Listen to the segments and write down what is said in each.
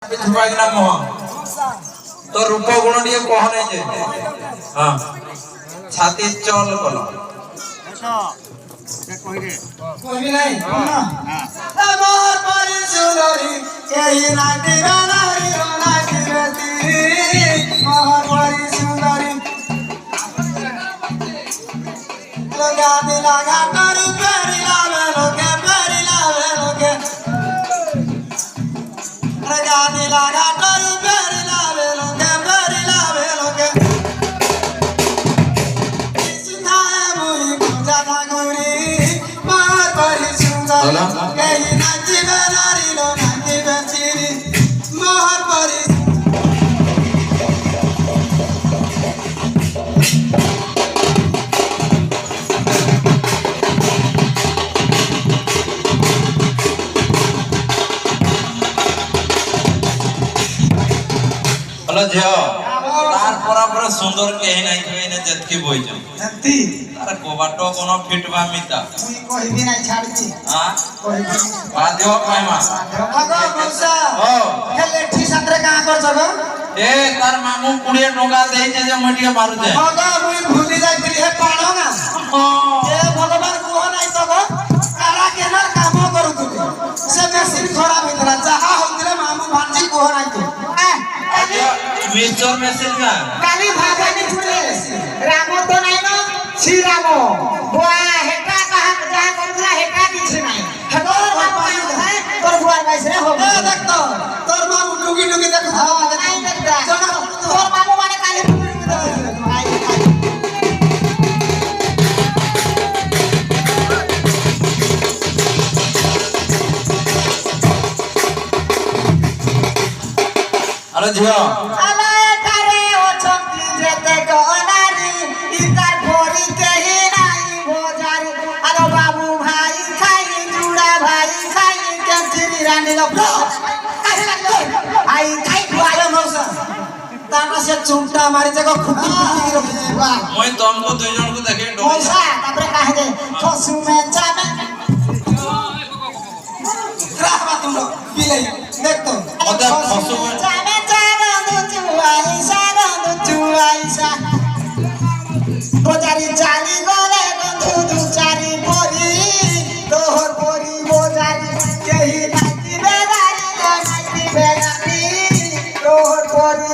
ଛୁପାଇକିନା ମୁହଁ तो रूप गुण टे कहने जे हाँ छाती चल कल कहबी नहीं मोर परी सुंदरी केही नाटी बनारी नाटी बेटी मोर परी सुंदरी लगा दिला घाटरी पेरिला लोके लगा दिला घाटरी पेरिला लोके सुनाए मुई पूजा ठाकुरी मोर परी सुंदरी केही नाटी बनारी नाटी बेटी मोर परी हेलो झियो तार पूरा सुंदर केही नाही केही ने जतकी बोई जो नती तार कोबाटो कोनो फिटवा मिता मुई कहबी नहीं छाड़ची हां कहबी बाध्य पाइमा अगो मौसा ओ खेले ठी संतरे कहां कर जगो ए तार मामू 20 टका देई जे जे मटिया मारु जे अगो मुई भूली जाइतली हे पाणो ना ए भगवान को नहीं तगो कारा केना काम करूतली से मेसिन खराब हितरा जहा होतले मामू भांजी को नहीं तो मिस्टर मेसेज का काली भागानी छुटे राम तो नहीं ना श्री राम बुआ हेटा कहा जा करला हेटा किछ नहीं हेटो तोर बुआ कैसे हो ए देख तो तोर मामू डुगी डुगी देख हां नहीं देखता तोर मामू माने काली डुगी डुगी आई अरे झियो आलाय करे ओ चंकी जेते गनारी इतार भोरी केही नाही बोजारी अरे बाबू भाई खाई जुड़ा भाई खाई के चिरी रानी लो काहे लागलो आई खाई खुआलो मौसा ताना से चुंटा मारी जगह खुटी खुटी रखी बा মই तुमको दुई जन को देखे मौसा तापरे काहे दे खसु में चामे ग्राहवा तुम लोग बिलाई देख तो अदर खसु में चामे आइसा बोजारी चाली गले गंधु दु चारी बोरी तोहर बोरी बोजारी केही नाती बेगारी तोहर बोरी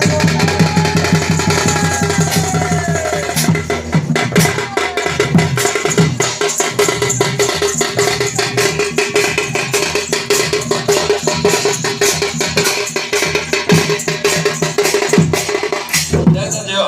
देखो झियो